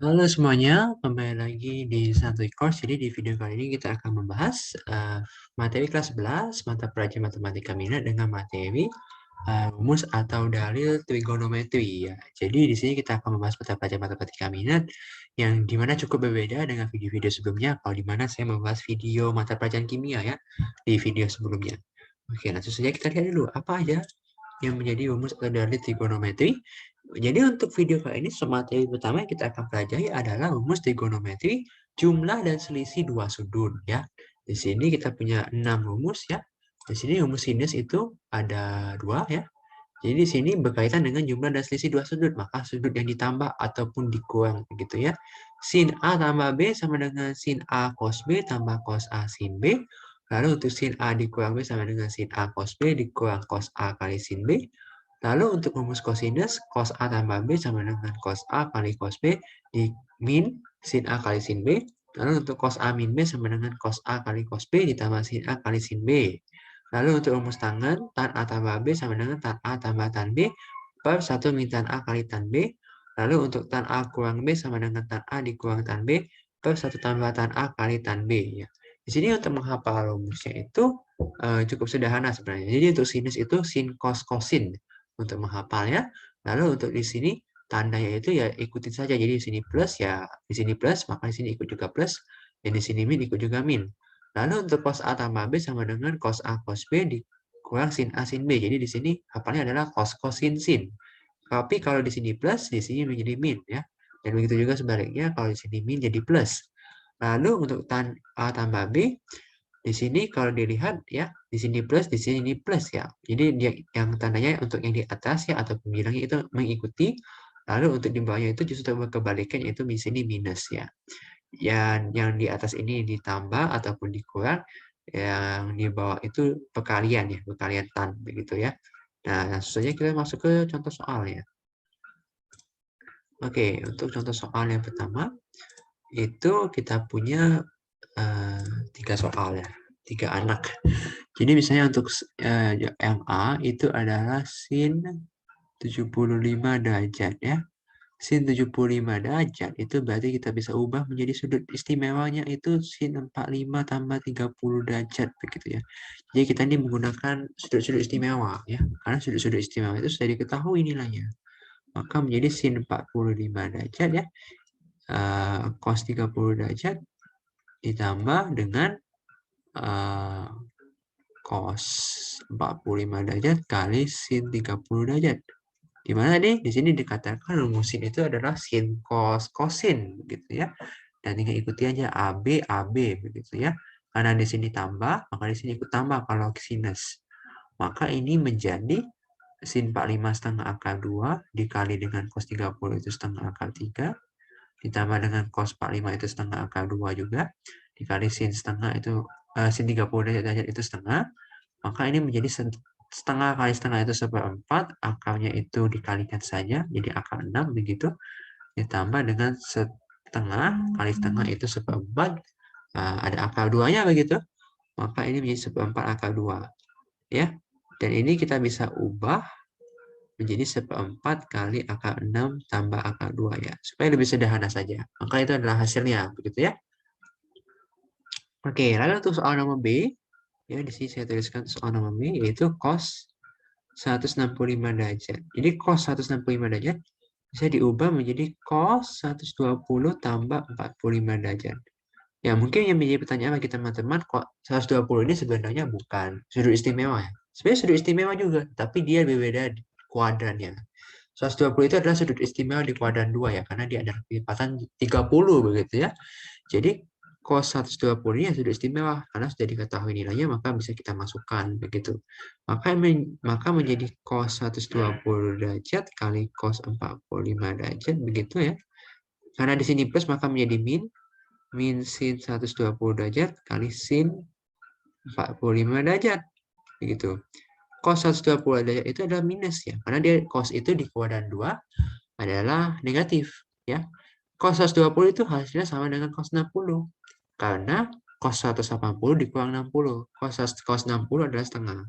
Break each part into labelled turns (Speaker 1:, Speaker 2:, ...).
Speaker 1: Halo semuanya, kembali lagi di Santuy Course. Jadi di video kali ini kita akan membahas materi kelas 11, mata pelajaran matematika minat dengan materi rumus atau dalil trigonometri ya. Jadi di sini kita akan membahas mata pelajaran matematika minat yang dimana cukup berbeda dengan video-video sebelumnya. Kalau dimana saya membahas video mata pelajaran kimia ya di video sebelumnya. Oke, langsung saja kita lihat dulu apa aja yang menjadi rumus atau dalil trigonometri. Jadi untuk video kali ini, materi pertama yang kita akan pelajari adalah rumus trigonometri jumlah dan selisih dua sudut ya. Di sini kita punya 6 rumus ya. Di sini rumus sinus itu ada 2 ya. Jadi di sini berkaitan dengan jumlah dan selisih dua sudut, maka sudut yang ditambah ataupun dikurang begitu ya. Sin A tambah B sama dengan sin A cos B tambah cos A sin B. Lalu untuk sin A dikurang B sama dengan sin A cos B dikurang cos A kali sin B. Lalu untuk rumus kosinus, cos A tambah B sama dengan cos A kali cos B di min sin A kali sin B. Lalu untuk cos A min B sama dengan cos A kali cos B ditambah sin A kali sin B. Lalu untuk rumus tangen, tan A tambah B sama dengan tan A tambah tan B per 1 min tan A kali tan B. Lalu untuk tan A kurang B sama dengan tan A dikurang tan B per 1 tambah tan A kali tan B. Ya. Di sini untuk menghafal rumusnya itu cukup sederhana sebenarnya. Jadi untuk sinus itu sin cos kosin untuk menghafalnya. Lalu untuk di sini tandanya itu ya ikutin saja. Jadi di sini plus ya di sini plus, maka di sini ikut juga plus, dan di sini min ikut juga min. Lalu untuk cos A tambah B sama dengan cos A cos B dikurang sin A sin B. Jadi di sini hafalnya adalah cos sin sin. Tapi kalau di sini plus, di sini menjadi min ya. Dan begitu juga sebaliknya kalau di sini min jadi plus. Lalu untuk tan A tambah B di sini kalau dilihat ya, di sini plus, di sini plus ya. Jadi dia yang tandanya untuk yang di atas ya atau bilangnya itu mengikuti. Lalu untuk di bawahnya itu justru berkebalikan yaitu di sini minus ya. Yang di atas ini ditambah ataupun dikurang, yang di bawah itu perkalian ya, perkalian tan begitu ya. Nah, langsung saja kita masuk ke contoh soalnya. Oke, untuk contoh soal yang pertama itu kita punya tiga soal ya, tiga anak. Jadi misalnya untuk yang A itu adalah sin 75 derajat ya. Sin 75 derajat itu berarti kita bisa ubah menjadi sudut istimewanya itu sin 45 tambah 30 derajat begitu ya. Jadi kita ini menggunakan sudut-sudut istimewa ya. Karena sudut-sudut istimewa itu sudah diketahui nilainya. Maka menjadi sin 45 derajat ya. Cos 30 derajat ditambah dengan cos 45 derajat kali sin 30 derajat. Di mana tadi? Di sini dikatakan rumus sin itu adalah sin cos kosin begitu ya. Dan tinggal ikuti aja AB AB begitu ya. Karena di sini tambah, maka di sini ikut tambah kalau sinus. Maka ini menjadi sin 45 setengah akar 2 dikali dengan cos 30 itu setengah akar 3 ditambah dengan cos 45 itu setengah akar 2 juga dikali sin setengah itu sin 30 derajat itu setengah, maka ini menjadi setengah kali setengah itu seperempat, akarnya itu dikalikan saja jadi akar 6 begitu, ditambah dengan setengah kali setengah itu seperempat, ada akar 2-nya begitu, maka ini menjadi seperempat akar 2 ya. Dan ini kita bisa ubah menjadi seperempat kali akar 6 tambah akar 2 ya. Supaya lebih sederhana saja. Maka itu adalah hasilnya, begitu ya. Oke, lalu untuk soal nomor B, ya di sini saya tuliskan soal nomor B, yaitu cos 165 derajat. Jadi cos 165 derajat bisa diubah menjadi cos 120 tambah 45 derajat. Ya, mungkin yang menjadi pertanyaan bagi teman-teman, kok 120 ini sebenarnya bukan sudut istimewa ya. Sebenarnya sudut istimewa juga, tapi dia berbeda di kuadrannya. 120 itu adalah sudut istimewa di kuadran 2 ya, karena dia ada kelipatan 30 begitu ya. Jadi cos 120 ini ya sudut istimewa, karena sudah diketahui nilainya maka bisa kita masukkan begitu. Maka menjadi cos 120 derajat kali cos 45 derajat begitu ya. Karena di sini plus maka menjadi min sin 120 derajat kali sin 45 derajat. Begitu. Cos 120 derajat itu adalah minus ya. Karena dia cos itu di kuadran 2 adalah negatif ya. Cos 120 itu hasilnya sama dengan cos 60. Karena cos 180 dikurang 60. Cos 60 adalah setengah.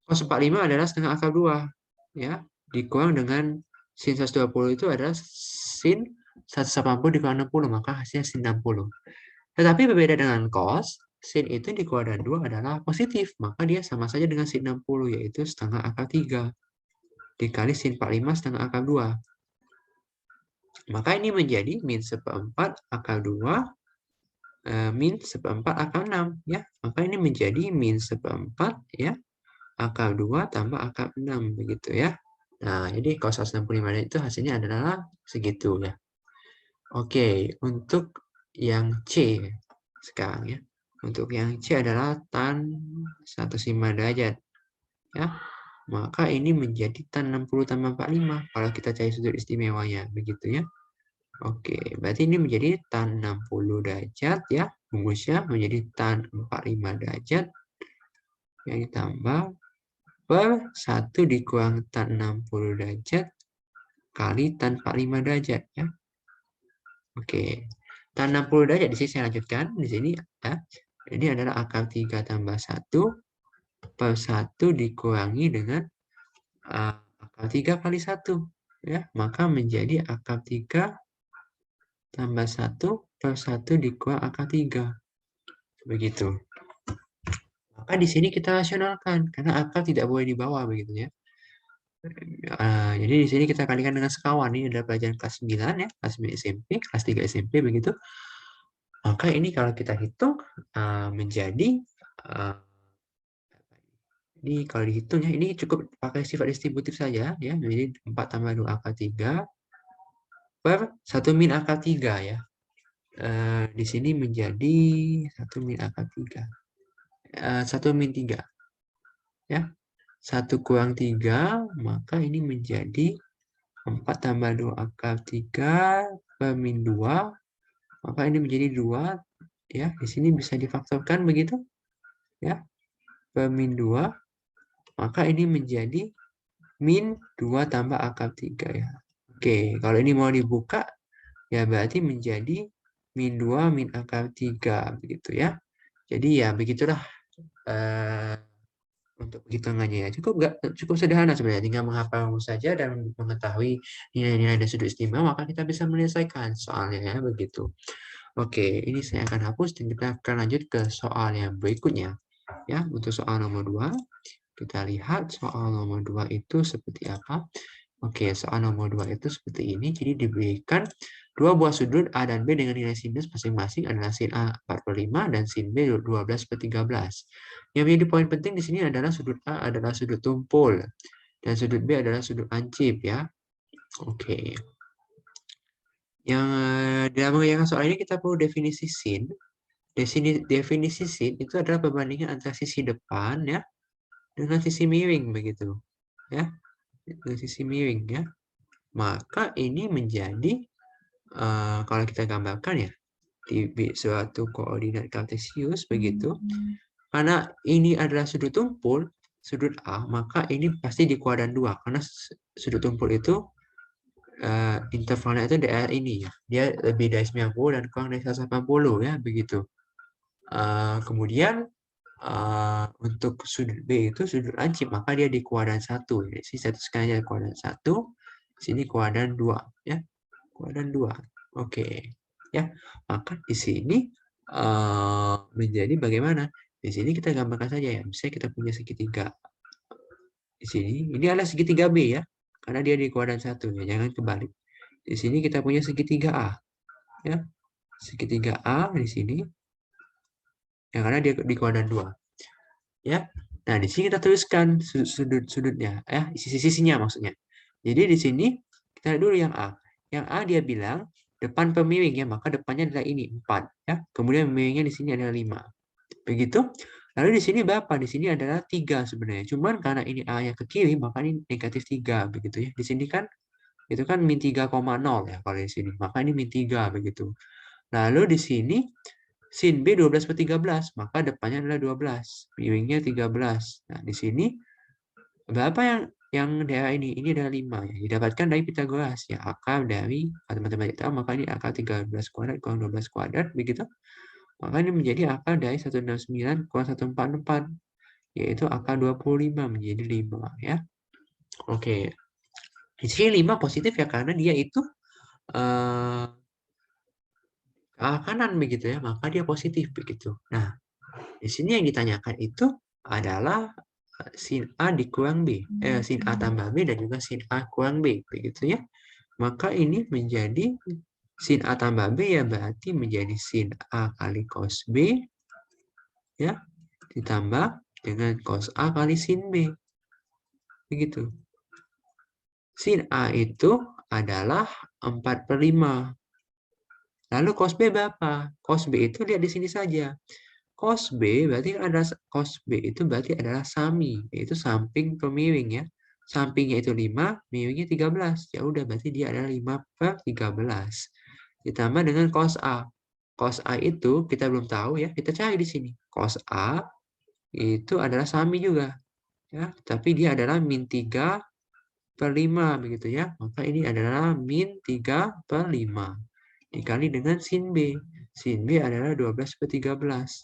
Speaker 1: Cos 45 adalah setengah akar 2 ya. Dikurang dengan sin 120 itu adalah sin 180 dikurangi 60, maka hasilnya sin 60. Tetapi berbeda dengan cos, sin itu di kuadran 2 adalah positif, maka dia sama saja dengan sin 60, yaitu setengah akar 3 dikali sin 45 setengah akar 2. Maka ini menjadi min 1/4 akar 2 min 1/4 akar 6 ya. Maka ini menjadi min 1/4 ya akar 2 tambah akar 6 begitu ya. Nah, jadi cos 165 itu hasilnya adalah segitu ya. Oke, untuk yang C sekarang ya. Untuk yang C adalah tan 105 derajat ya. Maka ini menjadi tan 60 tambah 45 kalau kita cari sudut istimewanya begitu ya. Oke, berarti ini menjadi tan 60 derajat ya, rumusnya menjadi tan 45 derajat yang ditambah per 1 dikurang tan 60 derajat kali tan 45 derajat ya. Oke, tan 60 derajat di sini saya lanjutkan di sini ya. Ini adalah akar 3 tambah 1 per 1 dikurangi dengan akar 3 kali 1 ya, maka menjadi akar 3 tambah 1 per 1 dikurang akar 3. Begitu. Maka di sini kita rasionalkan, karena akar tidak boleh dibawa, begitu ya. Jadi di sini kita kalikan dengan sekawan. Ini adalah pelajaran kelas 9 ya, kelas 9 SMP, kelas 3 SMP, begitu. Maka ini kalau kita hitung menjadi, ini kalau dihitung ya, ini cukup pakai sifat distributif saja ya. Jadi 4 tambah 2 akar 3 per 1 min akar 3 ya. Di sini menjadi 1 min akar 3. 1 min 3 ya, 1 kurang 3 maka ini menjadi 4 tambah 2 akar 3 per min 2 maka ini menjadi 2 ya, di sini bisa difaktorkan begitu ya, per min 2 maka ini menjadi min 2 tambah akar 3 ya. Oke, kalau ini mau dibuka ya berarti menjadi min 2 min akar 3 begitu ya. Jadi ya begitulah untuk hitungannya ya. Cukup sederhana sebenarnya, tinggal menghafal rumus saja dan mengetahui nilai-nilai dan sudut istimewa, maka kita bisa menyelesaikan soalnya ya begitu. Oke, ini saya akan hapus dan kita akan lanjut ke soal yang berikutnya. Ya, untuk soal nomor 2, kita lihat soal nomor 2 itu seperti apa. Oke, soal nomor 2 itu seperti ini. Jadi diberikan dua buah sudut A dan B dengan nilai sinus masing-masing adalah sin A 45 dan sin B 12/13. Yang menjadi poin penting di sini adalah sudut A adalah sudut tumpul dan sudut B adalah sudut lancip ya. Oke. Yang dalam mengerjakan soal ini kita perlu definisi sin. Definisi sin itu adalah perbandingan antara sisi depan ya dengan sisi miring begitu. Ya. Dengan sisi miring ya. Maka ini menjadi kalau kita gambarkan ya di suatu koordinat kartesius begitu, karena ini adalah sudut tumpul sudut A, maka ini pasti di kuadran 2 karena sudut tumpul itu intervalnya itu daerah ini ya, dia lebih dari 90 dan kurang dari 180 ya begitu. Kemudian untuk sudut B itu sudut lancip, maka dia di kuadran 1 ya. Sini satu sekalinya kuadran 1, sini kuadran 2 ya. Kuadran 2. Oke. Ya. Maka di sini menjadi bagaimana? Di sini kita gambarkan saja ya. Misalnya kita punya segitiga. Di sini ini adalah segitiga B ya. Karena dia di kuadran 1 ya, jangan kebalik. Di sini kita punya segitiga A. Ya. Segitiga A di sini. Ya, karena dia di kuadran 2. Ya. Nah, di sini kita tuliskan sudut-sudutnya ya, sisi-sisinya maksudnya. Jadi di sini kita lihat dulu yang A. Yang A dia bilang depan pemiring ya, maka depannya adalah ini 4 ya. Kemudian pemiringnya di sini adalah 5. Begitu. Lalu di sini berapa? Di sini adalah 3 sebenarnya. Cuman karena ini A-nya ke kiri, maka ini negatif 3 begitu ya. Di sini kan itu kan min 3,0 ya kalau di sini. Maka ini min 3 begitu. Lalu di sini sin B 12/13, maka depannya adalah 12. Miringnya 13. Nah, di sini berapa yang daerah ini? Ini adalah 5 ya. Didapatkan dari Pitagoras ya. Akar dari matematika tahu, maka ini akar 13 kuadrat kurang 12 kuadrat begitu. Maka ini menjadi akar dari 169 kurang 144, yaitu akar 25 menjadi 5 ya. Oke. Di sini 5 positif ya karena dia itu kanan begitu ya, maka dia positif begitu. Nah, di sini yang ditanyakan itu adalah sin A dikurang B, sin A tambah B dan juga sin A kurang B begitu ya. Maka ini menjadi sin A tambah B ya berarti menjadi sin A kali cos B ya ditambah dengan cos A kali sin B. Begitu. Sin A itu adalah 4/5. Lalu cos B berapa? Cos B itu lihat di sini saja. Cos B berarti ada cos B itu berarti adalah sami, yaitu samping pemiring ya. Sampingnya itu 5, miringnya 13. Ya udah berarti dia adalah 5/13. Ditambah dengan cos A. Cos A itu kita belum tahu ya, kita cari di sini. Cos A itu adalah sami juga. Ya, tapi dia adalah min 3/5 begitu ya. Maka ini adalah min 3/5 dikali dengan sin B. Sin B adalah 12/13.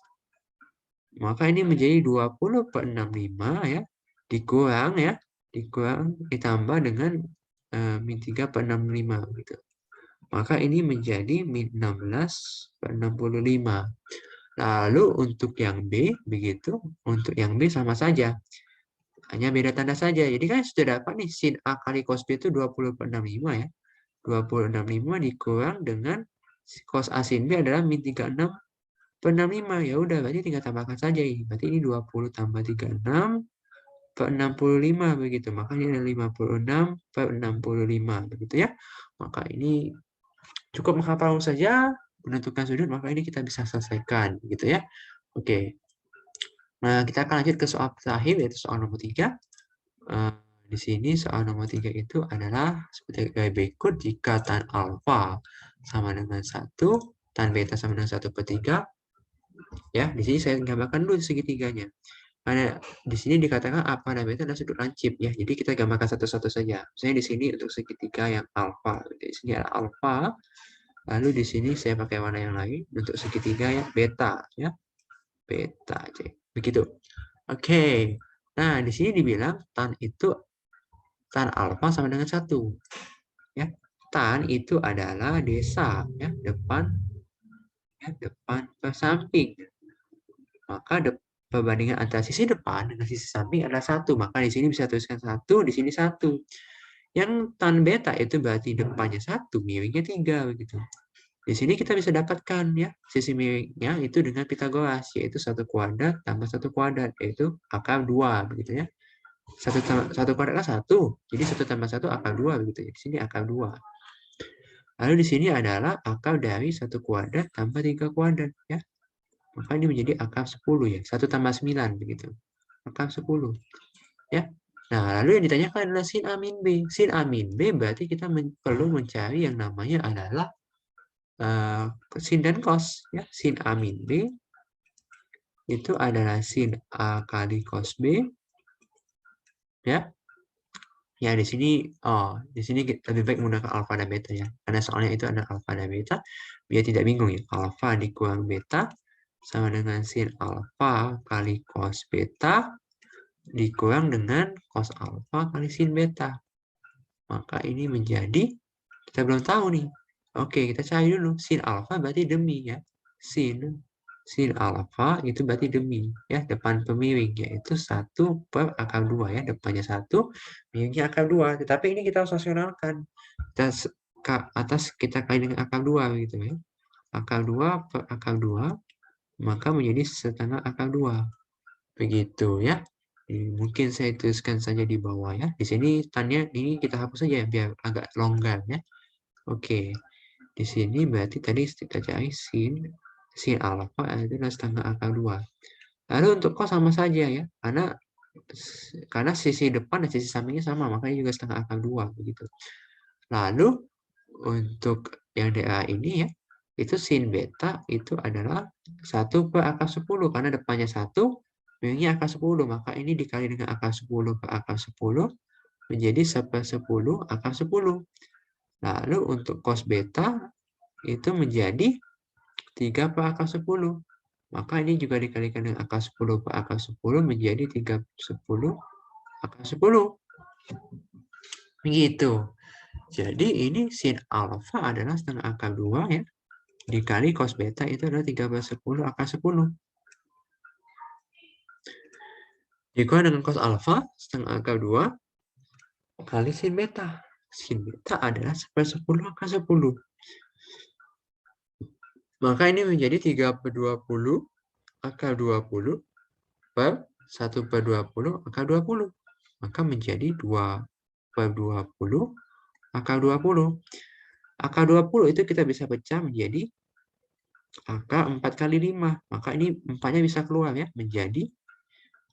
Speaker 1: Maka ini menjadi 20/65 ya. Dikurang ditambah dengan min 3/65 gitu. Maka ini menjadi min 16/65. Lalu untuk yang B begitu, untuk yang B sama saja. Hanya beda tanda saja. Jadi kan sudah dapat nih sin A kali cos B itu 20/65 ya. 20/65 dikurang dengan cos A sin B adalah min 36/65. Ya udah berarti tinggal tambahkan saja ini. Berarti ini 20 tambah 36/65 begitu. Maka ini ada 56/65 begitu ya. Maka ini cukup menghafal saja menentukan sudut, maka ini kita bisa selesaikan gitu ya. Oke. Nah, kita akan lanjut ke soal terakhir yaitu soal nomor 3. Di sini soal nomor 3 itu adalah seperti berikut. Jika tan alfa sama dengan 1, tan beta sama dengan 1/3. Ya, di sini saya gambarkan dulu segitiganya. Karena di sini dikatakan A dan beta adalah sudut lancip ya. Jadi kita gambarkan satu-satu saja. Misalnya di sini untuk segitiga yang alfa. Di sini ada alfa. Lalu di sini saya pakai warna yang lain untuk segitiga yang beta ya. Beta aja. Begitu. Oke. Nah, di sini dibilang tan alfa sama dengan 1. Ya. Tan itu adalah desa ya, depan ke samping. Maka perbandingan antara sisi depan dengan sisi samping adalah 1. Maka di sini bisa tuliskan 1, di sini 1. Yang tan beta itu berarti depannya 1, miringnya 3 begitu. Di sini kita bisa dapatkan ya sisi miringnya itu dengan Pitagoras, yaitu 1 kuadrat tambah 1 kuadrat, yaitu akar 2 begitu ya. 1 kuadrat kan 1, jadi 1 tambah 1 akar 2 begitu ya. Di sini akar 2. Lalu di sini adalah akar dari 1 kuadrat tambah 3 kuadrat ya. Maka ini menjadi akar 10 ya. 1 tambah 9 begitu. Akar 10 ya. Nah, lalu yang ditanyakan adalah sin A min B. Sin A min B berarti kita perlu mencari yang namanya adalah sin dan cos ya. Sin A min B itu adalah sin A kali cos B ya. Ya di sini lebih baik menggunakan alfa dan beta ya. Karena soalnya itu ada alfa dan beta biar tidak bingung ya. Alfa dikurang beta sama dengan sin alfa kali cos beta dikurang dengan cos alfa kali sin beta. Maka ini menjadi kita belum tahu nih. Oke, kita cari dulu. Sin alfa berarti demi ya. Sin alfa itu berarti demi ya, depan pemiring yaitu 1/2 ya, depannya 1, miringnya akar 2. Tetapi ini kita harus rasionalkan. Kita kali dengan akar 2 gitu ya. Akar 2/2 maka menjadi setengah akar 2. Begitu ya. Mungkin saya tuliskan saja di bawah ya. Di sini tanya ini kita hapus saja biar agak longgar ya. Oke. Di sini berarti tadi kita cari sin alfa adalah setengah akar 2. Lalu untuk cos sama saja ya. Karena sisi depan dan sisi sampingnya sama, makanya juga setengah akar 2 begitu. Lalu untuk yang DA ini ya, itu sin beta itu adalah 1/10 karena depannya 1, miringnya akar 10, maka ini dikali dengan akar 10/10 menjadi 1/10 akar 10. Lalu untuk cos beta itu menjadi 3/10. Maka ini juga dikalikan dengan akar 10/10 menjadi 3/10 akar 10. Begitu. Jadi ini sin alfa adalah setengah akar 2 ya. Dikali cos beta itu adalah 3/10 akar 10. Dikurangi dengan cos alfa setengah akar 2 kali sin beta. Sin beta /10 akar 10. Maka ini menjadi 3/20 akar 20 per 1/20 akar 20. Maka menjadi 2/20 akar 20. Akar 20 itu kita bisa pecah menjadi angka 4 kali 5. Maka ini 4-nya bisa keluar ya, menjadi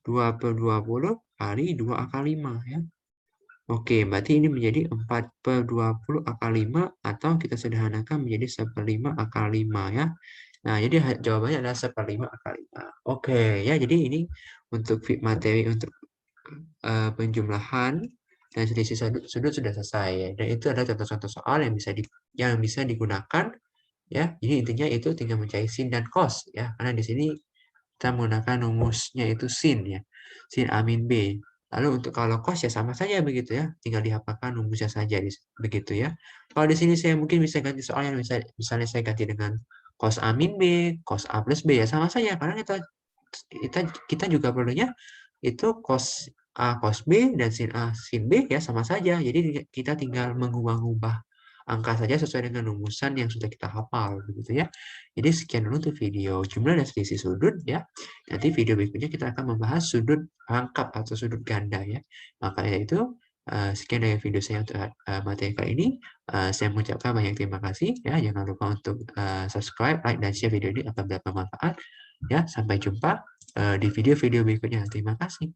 Speaker 1: 2/20 kali 2 akar 5 ya. Oke, berarti ini menjadi 4/20 akar 5 atau kita sederhanakan menjadi 1/5 akar 5 ya. Nah, jadi jawabannya adalah 1/5 akar 5. Oke, ya jadi ini untuk materi untuk penjumlahan dan selisih sudut sudah selesai ya. Dan itu adalah contoh-contoh soal yang bisa digunakan ya. Jadi intinya itu tinggal mencari sin dan cos ya. Karena di sini kita menggunakan rumusnya itu sin ya. Sin A min B. Lalu untuk kalau cos ya sama saja begitu ya. Tinggal dihafalkan rumusnya saja begitu ya. Kalau di sini saya mungkin bisa ganti soalnya misalnya saya ganti dengan cos A min B, cos A plus B ya sama saja karena kita juga perlunya itu cos A cos B dan sin A sin B ya sama saja. Jadi kita tinggal mengubah-ubah angka saja sesuai dengan rumusan yang sudah kita hafal begitu ya. Jadi sekian dulu untuk video jumlah dan selisih sudut ya. Nanti video berikutnya kita akan membahas sudut rangkap atau sudut ganda ya. Maka itu sekian dari video saya untuk materi kali ini. Saya mengucapkan banyak terima kasih ya. Jangan lupa untuk subscribe, like dan share video ini apabila bermanfaat. Ya, sampai jumpa di video-video berikutnya. Terima kasih.